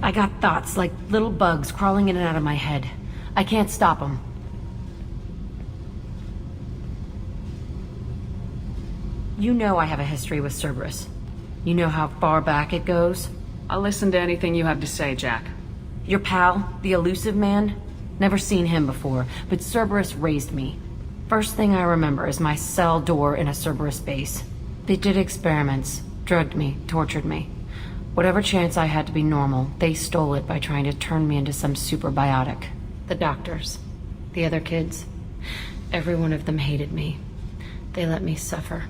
I got thoughts like little bugs crawling in and out of my head. I can't stop them. You know I have a history with Cerberus. You know how far back it goes? I'll listen to anything you have to say, Jack. Your pal, the elusive man? Never seen him before, but Cerberus raised me. First thing I remember is my cell door in a Cerberus base. They did experiments, drugged me, tortured me. Whatever chance I had to be normal, they stole it by trying to turn me into some superbiotic. The doctors, the other kids, every one of them hated me. They let me suffer.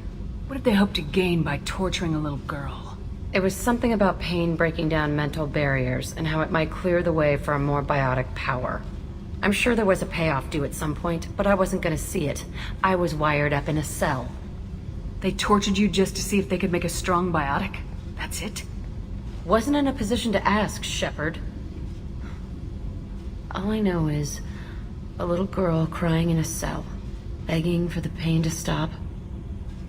What did they hope to gain by torturing a little girl? It was something about pain breaking down mental barriers and how it might clear the way for a more biotic power. I'm sure there was a payoff due at some point, but I wasn't gonna see it. I was wired up in a cell. They tortured you just to see if they could make a strong biotic? That's it? Wasn't in a position to ask, Shepard. All I know is a little girl crying in a cell, begging for the pain to stop.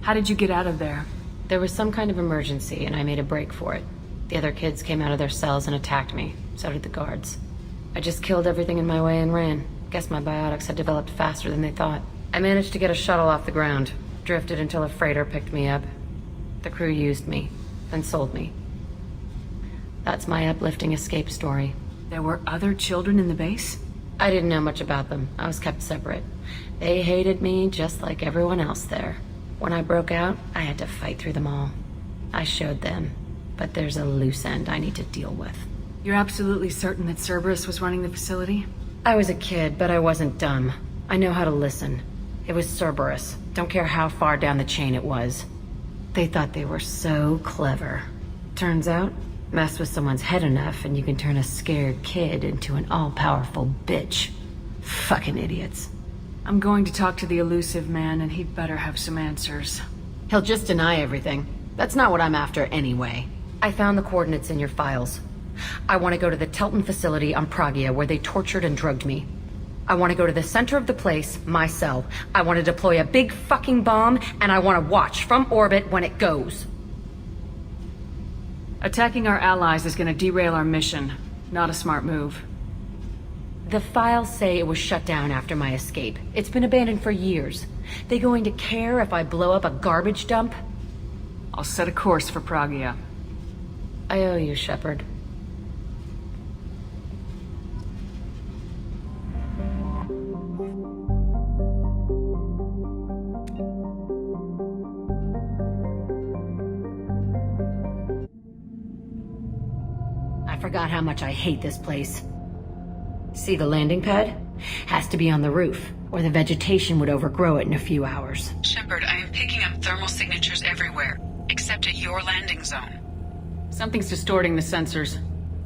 How did you get out of there? There was some kind of emergency, and I made a break for it. The other kids came out of their cells and attacked me. So did the guards. I just killed everything in my way and ran. Guess my biotics had developed faster than they thought. I managed to get a shuttle off the ground. Drifted until a freighter picked me up. The crew used me, then sold me. That's my uplifting escape story. There were other children in the base? I didn't know much about them. I was kept separate. They hated me just like everyone else there. When I broke out, I had to fight through them all. I showed them, but there's a loose end I need to deal with. You're absolutely certain that Cerberus was running the facility? I was a kid, but I wasn't dumb. I know how to listen. It was Cerberus. Don't care how far down the chain it was. They thought they were so clever. Turns out, mess with someone's head enough and you can turn a scared kid into an all-powerful bitch. Fucking idiots. I'm going to talk to the elusive man, and he'd better have some answers. He'll just deny everything. That's not what I'm after anyway. I found the coordinates in your files. I want to go to the Telton facility on Pragia where they tortured and drugged me. I want to go to the center of the place, my cell. I want to deploy a big fucking bomb, and I want to watch from orbit when it goes. Attacking our allies is going to derail our mission. Not a smart move. The files say it was shut down after my escape. It's been abandoned for years. They going to care if I blow up a garbage dump? I'll set a course for Pragia. I owe you, Shepard. I forgot how much I hate this place. See the landing pad? Has to be on the roof, or the vegetation would overgrow it in a few hours. Shepard, I am picking up thermal signatures everywhere, except at your landing zone. Something's distorting the sensors.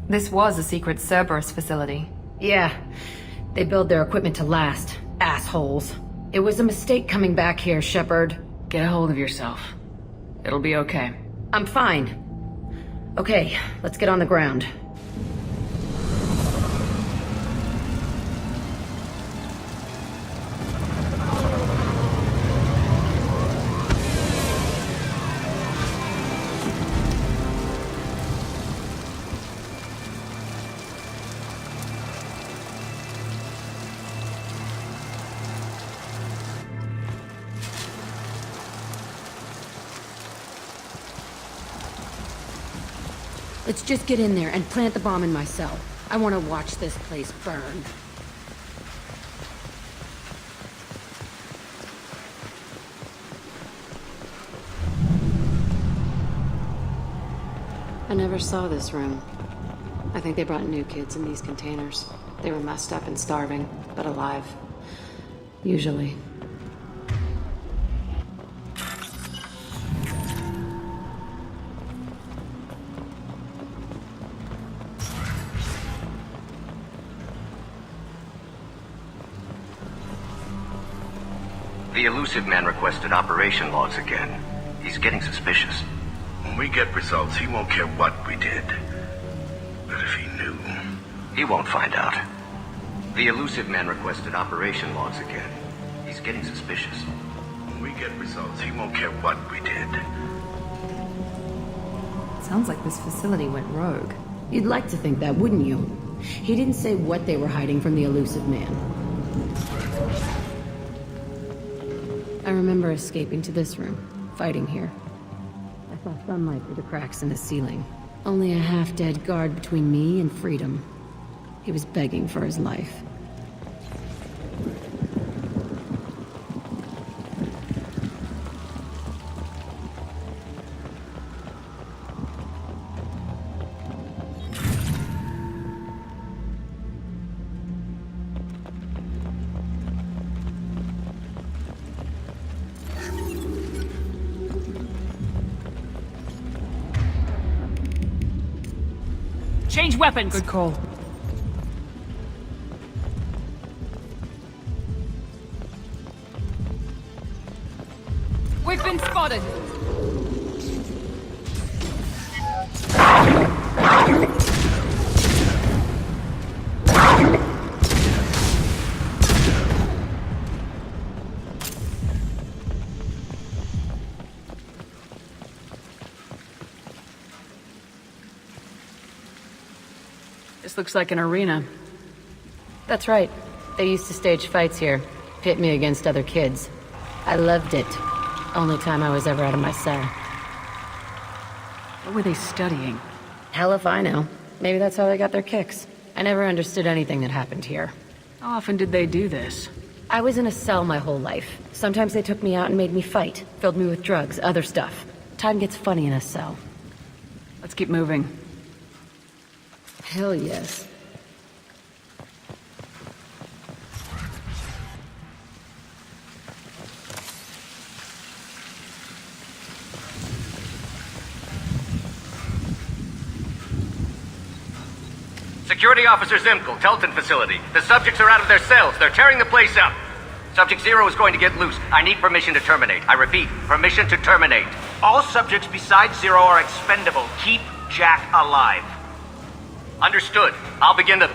This was a secret Cerberus facility. Yeah, they build their equipment to last. Assholes. It was a mistake coming back here, Shepard. Get a hold of yourself. It'll be okay. I'm fine. Okay, let's get on the ground. Let's just get in there and plant the bomb in my cell. I want to watch this place burn. I never saw this room. I think they brought new kids in these containers. They were messed up and starving, but alive. Usually. The elusive man requested operation logs again. He's getting suspicious. When we get results, he won't care what we did. But if he knew... He won't find out. The elusive man requested operation logs again. He's getting suspicious. When we get results, he won't care what we did. Sounds like this facility went rogue. You'd like to think that, wouldn't you? He didn't say what they were hiding from the elusive man. I remember escaping to this room, fighting here. I saw sunlight through the cracks in the ceiling. Only a half-dead guard between me and freedom. He was begging for his life. Change weapons! Good call. We've been spotted! This looks like an arena. That's right. They used to stage fights here, pit me against other kids. I loved it. Only time I was ever out of my cell. What were they studying? Hell if I know. Maybe that's how they got their kicks. I never understood anything that happened here. How often did they do this? I was in a cell my whole life. Sometimes they took me out and made me fight, filled me with drugs, other stuff. Time gets funny in a cell. Let's keep moving. Hell yes. Security Officer Zimkel, Telton facility. The subjects are out of their cells. They're tearing the place up. Subject 0 is going to get loose. I need permission to terminate. I repeat, permission to terminate. All subjects besides 0 are expendable. Keep Jack alive. Understood. I'll begin to...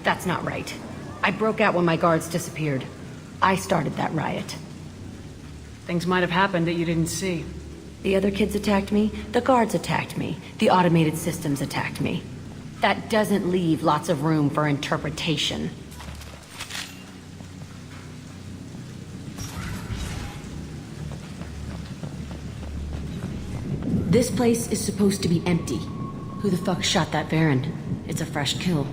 That's not right. I broke out when my guards disappeared. I started that riot. Things might have happened that you didn't see. The other kids attacked me, the guards attacked me, the automated systems attacked me. That doesn't leave lots of room for interpretation. This place is supposed to be empty. Who the fuck shot that Baron? It's a fresh kill.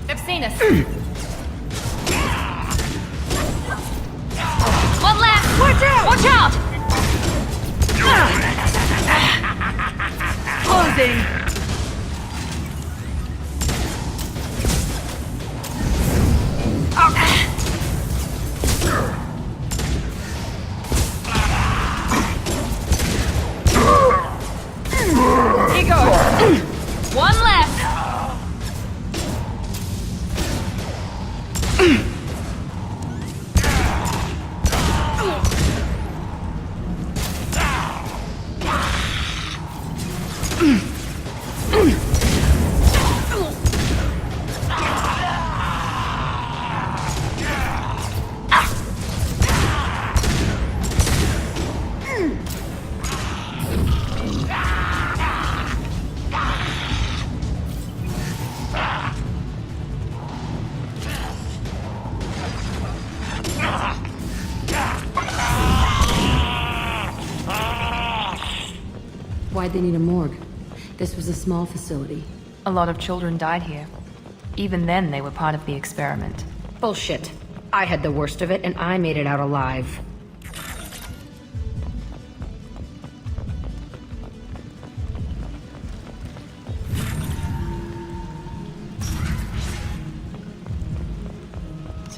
They've seen us. One left! Watch out! Watch out! Closing! Here goes. One left! Why'd they need a morgue? This was a small facility. A lot of children died here. Even then, they were part of the experiment. Bullshit. I had the worst of it, and I made it out alive.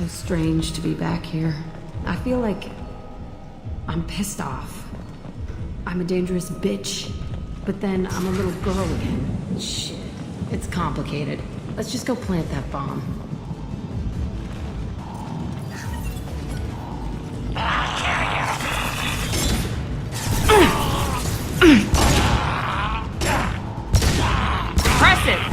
So strange to be back here. I feel like I'm pissed off. I'm a dangerous bitch, but then I'm a little girl again. Shit. It's complicated. Let's just go plant that bomb. Press it!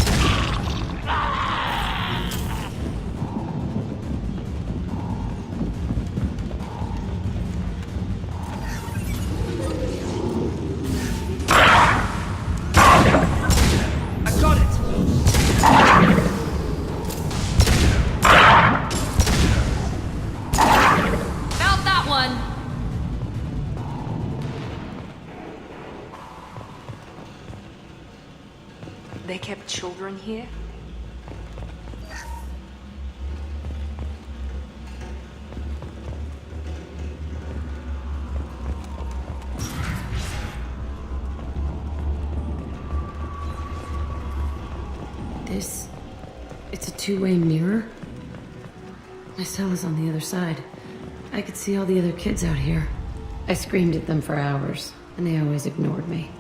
They kept children here? It's a two-way mirror? My cell is on the other side. I could see all the other kids out here. I screamed at them for hours, and they always ignored me.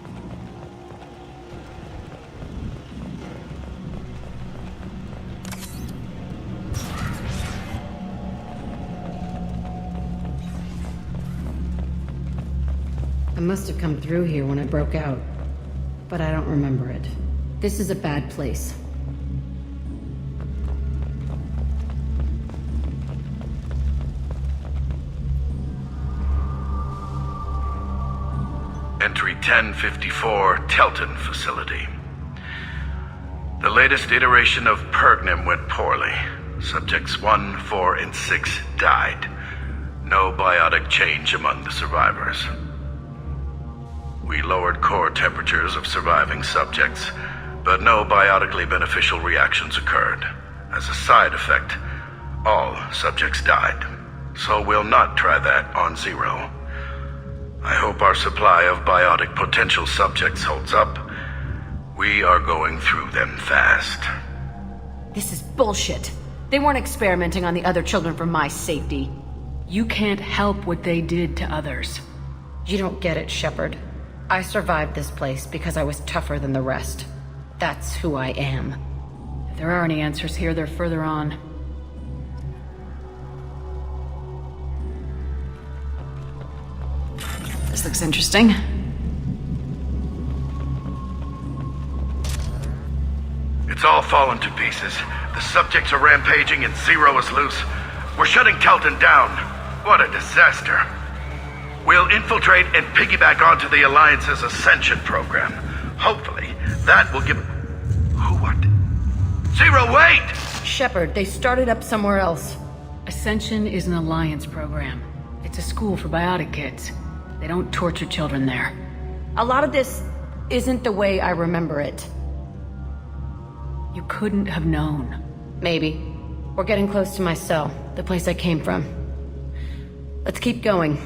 I must have come through here when I broke out, but I don't remember it. This is a bad place. Entry 1054, Telton Facility. The latest iteration of Pergnim went poorly. Subjects 1, 4, and 6 died. No biotic change among the survivors. We lowered core temperatures of surviving subjects, but no biotically beneficial reactions occurred. As a side effect, all subjects died. So we'll not try that on Zero. I hope our supply of biotic potential subjects holds up. We are going through them fast. This is bullshit. They weren't experimenting on the other children for my safety. You can't help what they did to others. You don't get it, Shepard. I survived this place because I was tougher than the rest. That's who I am. If there are any answers here, they're further on. This looks interesting. It's all fallen to pieces. The subjects are rampaging and Zero is loose. We're shutting Telton down. What a disaster. We'll infiltrate and piggyback onto the Alliance's Ascension program. Hopefully, that will give... Who what? Zero, wait! Shepard, they started up somewhere else. Ascension is an Alliance program. It's a school for biotic kids. They don't torture children there. A lot of this isn't the way I remember it. You couldn't have known. Maybe. We're getting close to my cell, the place I came from. Let's keep going.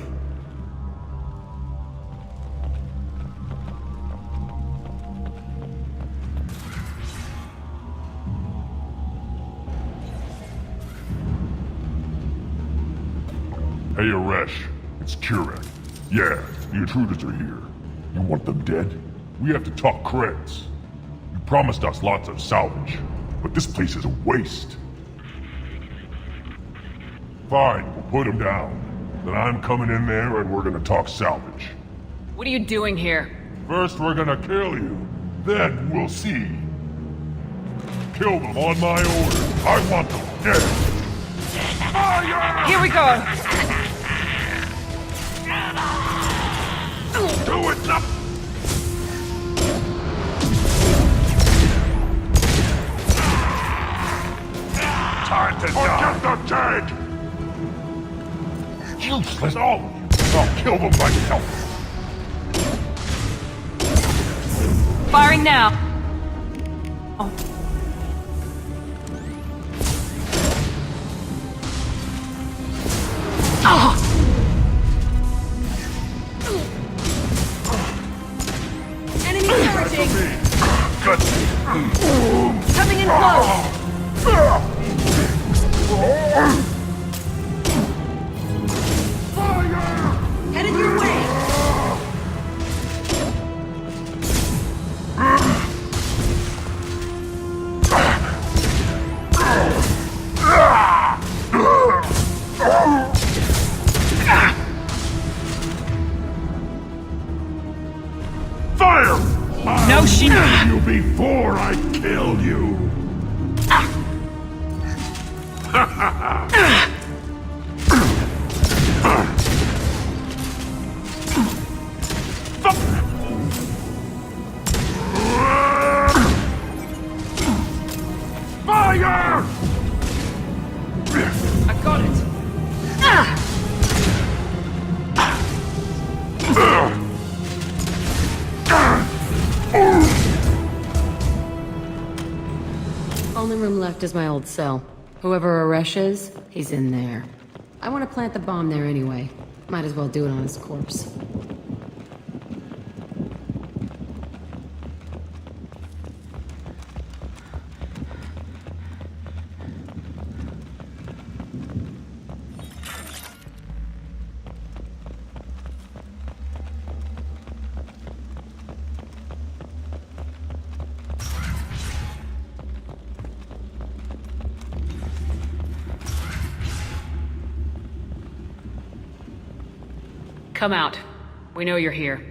Hey, Aresh. It's Kurek. Yeah, the intruders are here. You want them dead? We have to talk creds. You promised us lots of salvage, but this place is a waste. Fine, we'll put them down. Then I'm coming in there and we're gonna talk salvage. What are you doing here? First we're gonna kill you, then we'll see. Kill them on my order. I want them dead. Fire! Here we go! Do it now! Time to die! Get the tank! Useless, all of you! I'll kill them myself! Firing now! Oh. Oh! Enemy charging! Good. Coming in close! left is my old cell. Whoever Aresh is, he's in there. I want to plant the bomb there anyway. Might as well do it on his corpse. Come out. We know you're here.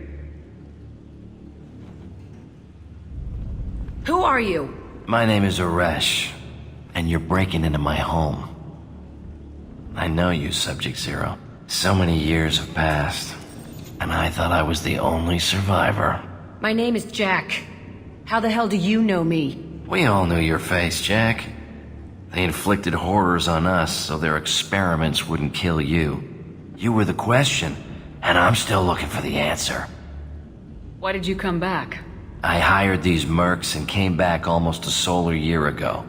Who are you? My name is Aresh, and you're breaking into my home. I know you, Subject Zero. So many years have passed, and I thought I was the only survivor. My name is Jack. How the hell do you know me? We all knew your face, Jack. They inflicted horrors on us so their experiments wouldn't kill you. You were the question, and I'm still looking for the answer. Why did you come back? I hired these mercs and came back almost a solar year ago.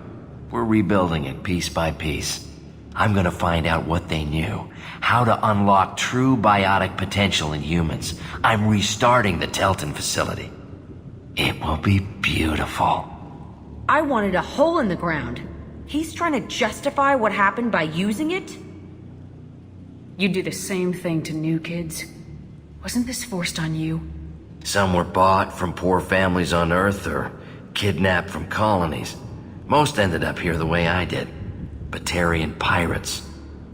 We're rebuilding it piece by piece. I'm gonna find out what they knew, how to unlock true biotic potential in humans. I'm restarting the Telton facility. It will be beautiful. I wanted a hole in the ground. He's trying to justify what happened by using it? You do the same thing to new kids. Wasn't this forced on you? Some were bought from poor families on Earth or kidnapped from colonies. Most ended up here the way I did. Batarian pirates.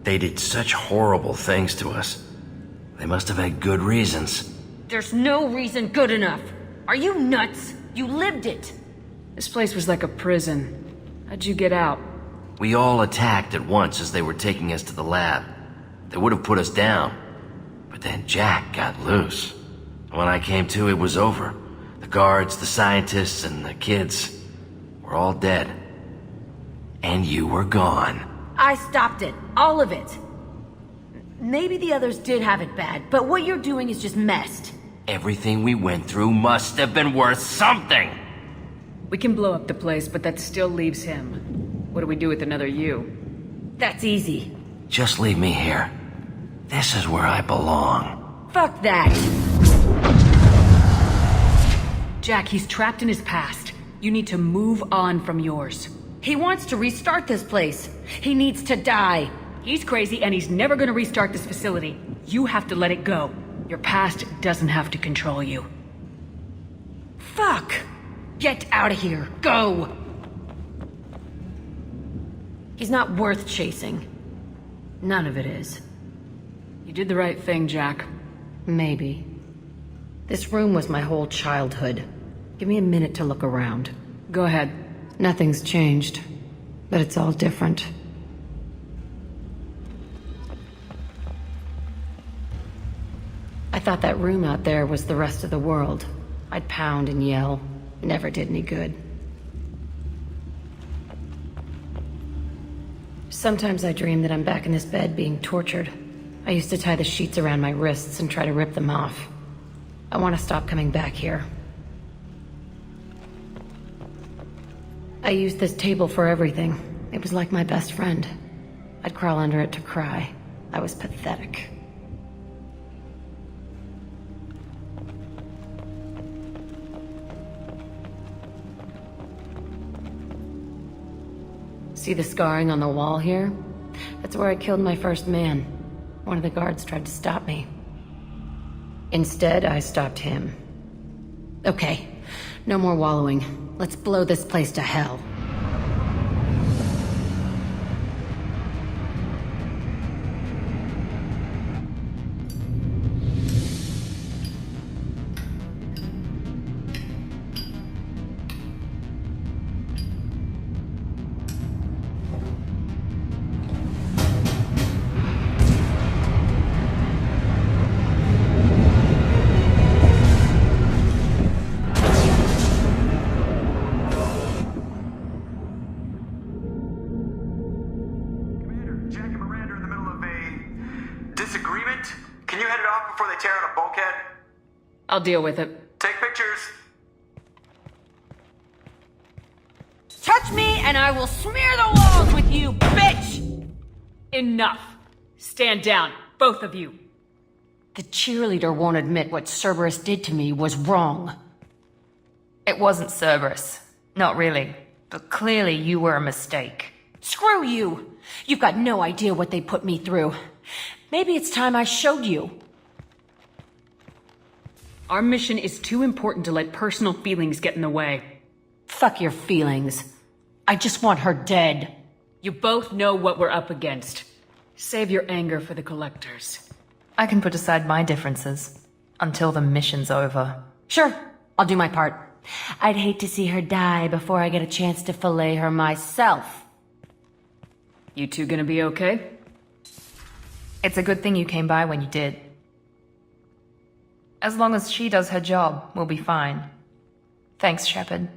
They did such horrible things to us. They must have had good reasons. There's no reason good enough. Are you nuts? You lived it. This place was like a prison. How'd you get out? We all attacked at once as they were taking us to the lab. They would have put us down. But then Jack got loose. When I came to, it was over. The guards, the scientists, and the kids were all dead. And you were gone. I stopped it. All of it. Maybe the others did have it bad, but what you're doing is just messed. Everything we went through must have been worth something! We can blow up the place, but that still leaves him. What do we do with another you? That's easy. Just leave me here. This is where I belong. Fuck that. Jack, he's trapped in his past. You need to move on from yours. He wants to restart this place. He needs to die. He's crazy and he's never gonna restart this facility. You have to let it go. Your past doesn't have to control you. Fuck! Get out of here. Go! He's not worth chasing. None of it is. You did the right thing, Jack. Maybe. This room was my whole childhood. Give me a minute to look around. Go ahead. Nothing's changed, but it's all different. I thought that room out there was the rest of the world. I'd pound and yell. Never did any good. Sometimes I dream that I'm back in this bed being tortured. I used to tie the sheets around my wrists and try to rip them off. I want to stop coming back here. I used this table for everything. It was like my best friend. I'd crawl under it to cry. I was pathetic. See the scarring on the wall here? That's where I killed my first man. One of the guards tried to stop me. Instead, I stopped him. Okay, no more wallowing. Let's blow this place to hell. I'll deal with it. Take pictures. Touch me and I will smear the walls with you, bitch! Enough. Stand down, both of you. The cheerleader won't admit what Cerberus did to me was wrong. It wasn't Cerberus. Not really. But clearly you were a mistake. Screw you! You've got no idea what they put me through. Maybe it's time I showed you. Our mission is too important to let personal feelings get in the way. Fuck your feelings. I just want her dead. You both know what we're up against. Save your anger for the collectors. I can put aside my differences. Until the mission's over. Sure, I'll do my part. I'd hate to see her die before I get a chance to fillet her myself. You two gonna be okay? It's a good thing you came by when you did. As long as she does her job, we'll be fine. Thanks, Shepard.